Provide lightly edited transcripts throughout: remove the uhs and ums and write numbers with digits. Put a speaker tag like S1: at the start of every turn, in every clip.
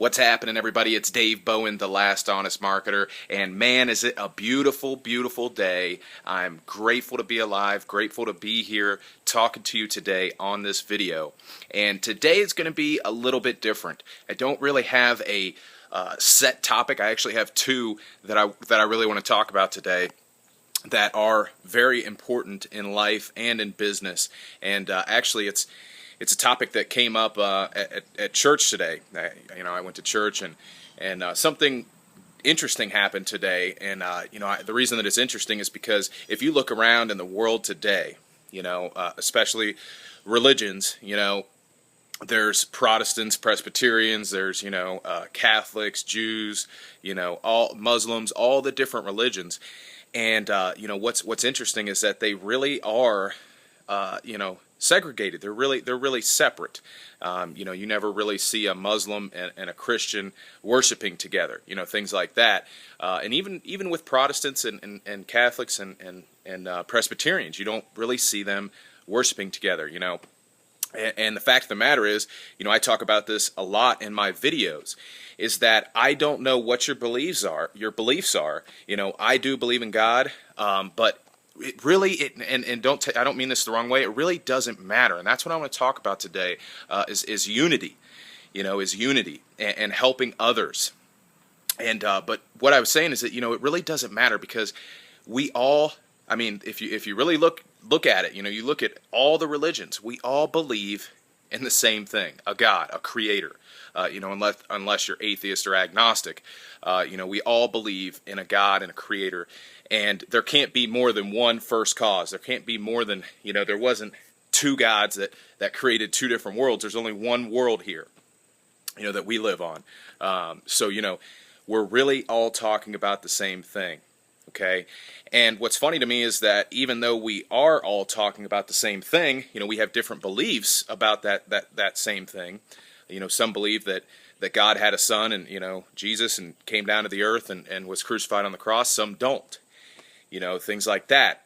S1: What's happening, everybody? It's Dave Bowen, the Last Honest Marketer, and man, is it a beautiful, beautiful day. I'm grateful to be alive, grateful to be here talking to you today on this video. And today is going to be a little bit different. I don't really have a set topic. I actually have two that I really want to talk about today that are very important in life and in business. And actually, it's a topic that came up at church today. I went to church and something interesting happened today. And the reason that it's interesting is because if you look around in the world today, especially religions, there's Protestants, Presbyterians, there's Catholics, Jews, all Muslims, all the different religions. And what's interesting is that they really are segregated. They're really separate. You never really see a Muslim and a Christian worshiping together. Things like that. And even with Protestants and Catholics and Presbyterians, you don't really see them worshiping together. And the fact of the matter is, I talk about this a lot in my videos, is that I don't know what your beliefs are. I do believe in God, but it really, I don't mean this the wrong way, it really doesn't matter. And that's what I want to talk about today, is unity, is unity and helping others. And but what I was saying is that, it really doesn't matter, because we all, if you really look at it, you look at all the religions, we all believe in the same thing: a God, a creator. Unless you're atheist or agnostic, we all believe in a God and a creator. And there can't be more than one first cause. There can't be more than, there wasn't two gods that created two different worlds. There's only one world here, that we live on. So we're really all talking about the same thing. Okay, and what's funny to me is that even though we are all talking about the same thing, we have different beliefs about that same thing. Some believe that God had a son, and Jesus, and came down to the earth and was crucified on the cross. Some don't. Things like that.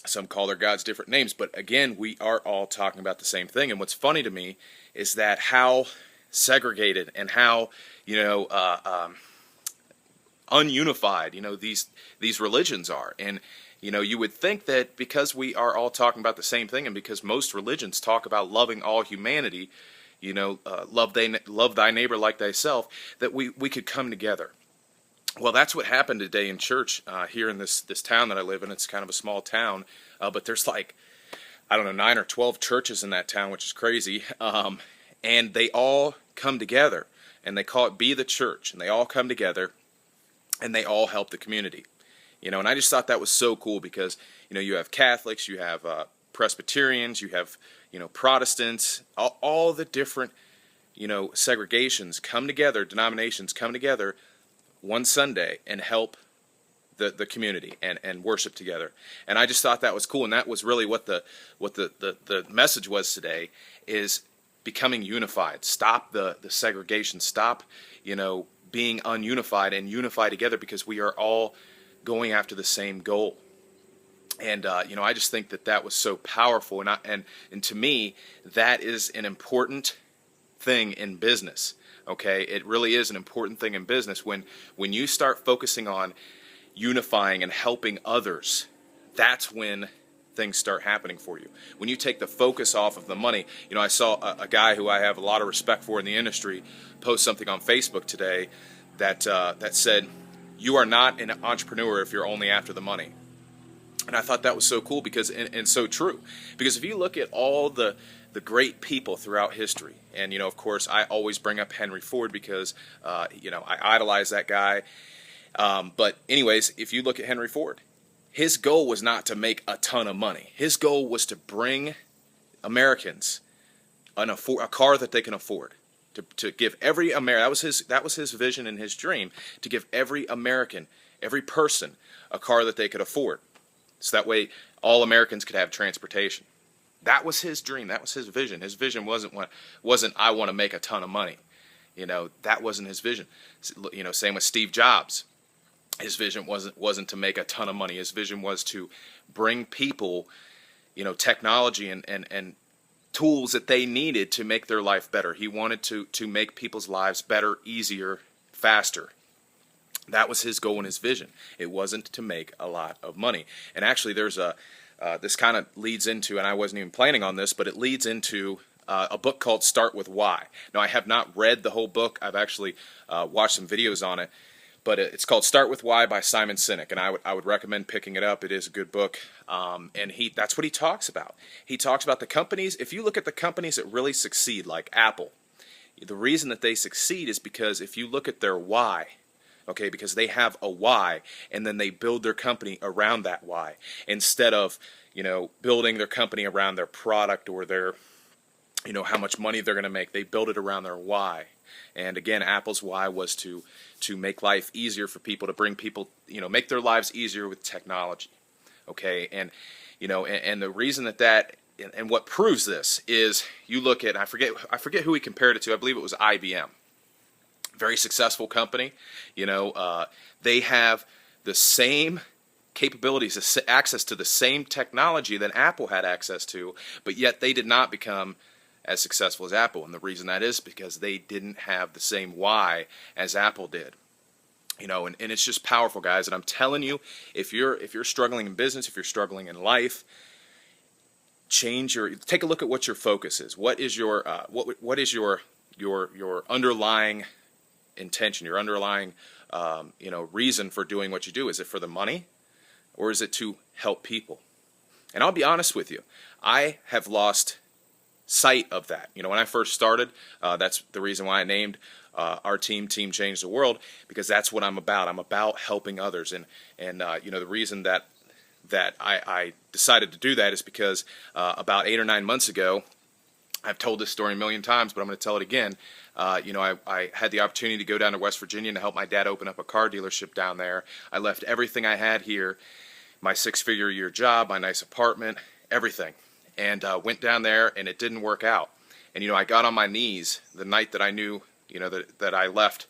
S1: Some call their gods different names, but again, we are all talking about the same thing. And what's funny to me is that how segregated and how ununified, these religions are. And, you would think that because we are all talking about the same thing, and because most religions talk about loving all humanity, love thy neighbor like thyself, that we could come together. Well, that's what happened today in church here in this town that I live in. It's kind of a small town, but there's 9 or 12 churches in that town, which is crazy. And they all come together, and they call it Be the Church, and they all come together, and they all help the community. And I just thought that was so cool, because you have Catholics, you have Presbyterians, you have Protestants, all the different segregations come together, denominations come together one Sunday and help the community and worship together. And I just thought that was cool, and that was really what the message was today, is becoming unified. Stop the segregation. Stop being ununified, and unify together, because we are all going after the same goal. And I just think that was so powerful, and to me, that is an important thing in business. Okay, it really is an important thing in business when you start focusing on unifying and helping others. That's when things start happening for you. When you take the focus off of the money. I saw a guy who I have a lot of respect for in the industry post something on Facebook today that said, "You are not an entrepreneur if you're only after the money." And I thought that was so cool, because and so true. Because if you look at all the great people throughout history, and of course I always bring up Henry Ford, because I idolize that guy. But anyways, if you look at Henry Ford, his goal was not to make a ton of money. His goal was to bring Americans a car that they can afford. To give every American, that was his vision and his dream, to give every American, every person, a car that they could afford. So that way all Americans could have transportation. That was his dream. That was his vision. His vision wasn't I want to make a ton of money. That wasn't his vision. Same with Steve Jobs. His vision wasn't to make a ton of money. His vision was to bring people, technology and tools that they needed to make their life better. He wanted to make people's lives better, easier, faster. That was his goal and his vision. It wasn't to make a lot of money. And actually, there's this kind of leads into, and I wasn't even planning on this, but it leads into a book called Start With Why. Now, I have not read the whole book. I've actually watched some videos on it. But it's called Start With Why by Simon Sinek, and I would recommend picking it up. It is a good book, and that's what he talks about. He talks about the companies. If you look at the companies that really succeed, like Apple, the reason that they succeed is because if you look at their why, okay, because they have a why, and then they build their company around that why, instead of, building their company around their product or their, how much money they're going to make. They build it around their why. And again, Apple's why was to make life easier for people, to bring people, make their lives easier with technology. Okay, and and the reason that and what proves this is you look at, I forget who he compared it to. I believe it was IBM. Very successful company. They have the same capabilities, access to the same technology that Apple had access to, but yet they did not become as successful as Apple. And the reason that is because they didn't have the same why as Apple did. And it's just powerful, guys. And I'm telling you, if you're struggling in business, if you're struggling in life, take a look at what your focus is. What is your what is your underlying intention, your underlying reason for doing what you do? Is it for the money, or is it to help people? And I'll be honest with you, I have lost sight of that. When I first started, that's the reason why I named our team Team Change the World, because that's what I'm about. I'm about helping others, and the reason that I decided to do that is because about 8 or 9 months ago, I've told this story a million times, but I'm going to tell it again. I had the opportunity to go down to West Virginia to help my dad open up a car dealership down there. I left everything I had here, my 6-figure-a-year job, my nice apartment, everything, and went down there, and it didn't work out. And I got on my knees the night that I knew that I left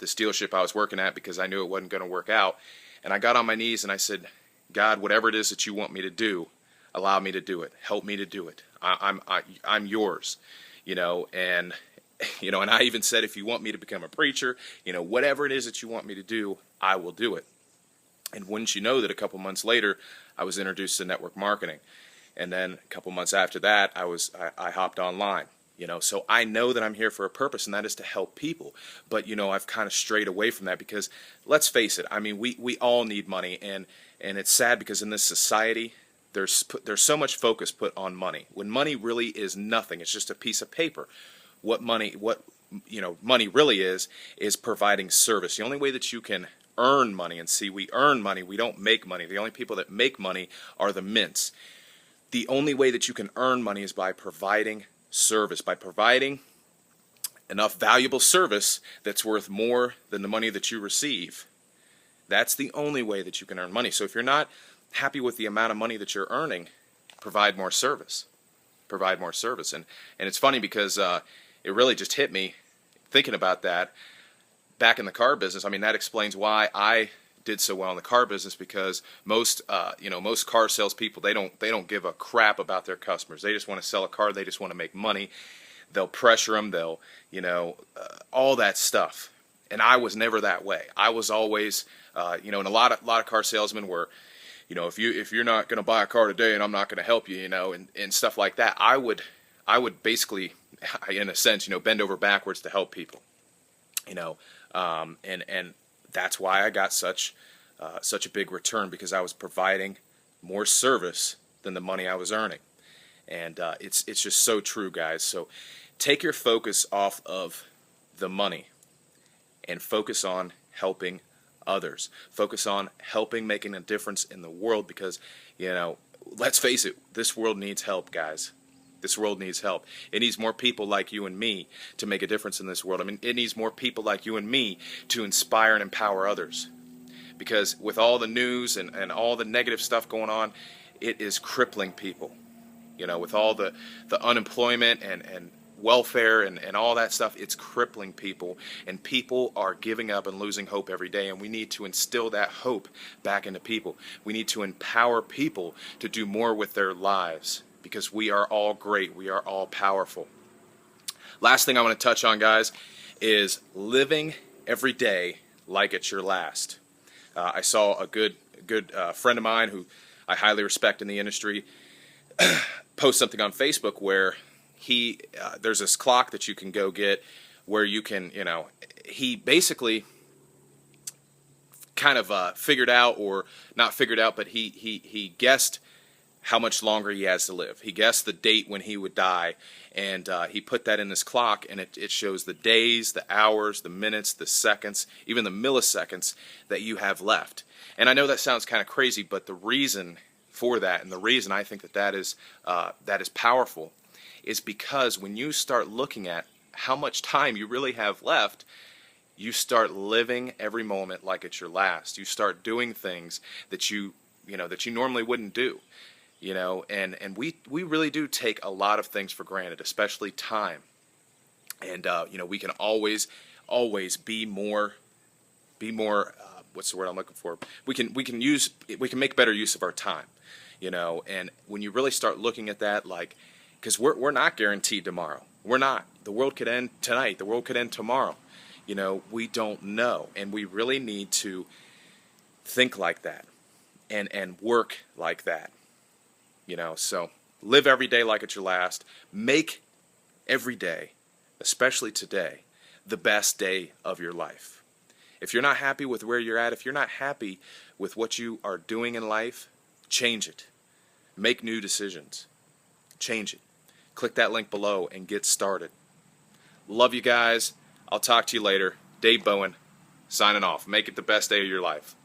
S1: this dealership I was working at, because I knew it wasn't going to work out. And I got on my knees and I said, God, whatever it is that you want me to do, allow me to do it. Help me to do it. I'm yours. And I even said, if you want me to become a preacher, whatever it is that you want me to do, I will do it. And wouldn't you know that a couple months later, I was introduced to network marketing. And then a couple months after that, I hopped online. So I know that I'm here for a purpose, and that is to help people. But I've kind of strayed away from that, because let's face it, I mean, we all need money, and it's sad because in this society, there's so much focus put on money, when money really is nothing. It's just a piece of paper. What money really is providing service. The only way that you can earn money, and see, we earn money, we don't make money. The only people that make money are the mints. The only way that you can earn money is by providing service, by providing enough valuable service that's worth more than the money that you receive. That's the only way that you can earn money. So if you're not happy with the amount of money that you're earning, provide more service. Provide more service. And it's funny because it really just hit me thinking about that back in the car business. I mean, that explains why I did so well in the car business, because most car salespeople, they don't give a crap about their customers. They just want to sell a car. They just want to make money. They'll pressure them. They'll all that stuff. And I was never that way. I was always and a lot of car salesmen were, if you're not going to buy a car today, and I'm not going to help you, and stuff like that. I would basically, in a sense, bend over backwards to help people, and that's why I got such a big return, because I was providing more service than the money I was earning. And it's just so true, guys. So take your focus off of the money and focus on helping others. Focus on making a difference in the world, because, let's face it, this world needs help, guys. This world needs help. It needs more people like you and me to make a difference in this world. I mean, it needs more people like you and me to inspire and empower others. Because with all the news and all the negative stuff going on, it is crippling people. With all the unemployment and welfare and all that stuff, it's crippling people. And people are giving up and losing hope every day. And we need to instill that hope back into people. We need to empower people to do more with their lives. because we are all great. We are all powerful. Last thing I want to touch on, guys, is living every day like it's your last. I saw a good friend of mine who I highly respect in the industry post something on Facebook where there's this clock that you can go get where you can, he basically kind of figured out, or not figured out, but he guessed how much longer he has to live. He guessed the date when he would die, and he put that in this clock, and it shows the days, the hours, the minutes, the seconds, even the milliseconds that you have left. And I know that sounds kind of crazy, but the reason for that, and the reason I think that is powerful, is because when you start looking at how much time you really have left, you start living every moment like it's your last. You start doing things that you normally wouldn't do. And we really do take a lot of things for granted, especially time. And we can always be more. What's the word I'm looking for? We can make better use of our time. And when you really start looking at that, like, because we're not guaranteed tomorrow. We're not. The world could end tonight. The world could end tomorrow. We don't know, and we really need to think like that, and work like that. So live every day like it's your last. Make every day, especially today, the best day of your life. If you're not happy with where you're at, if you're not happy with what you are doing in life, change it. Make new decisions. Change it. Click that link below and get started. Love you guys. I'll talk to you later. Dave Bowen, signing off. Make it the best day of your life.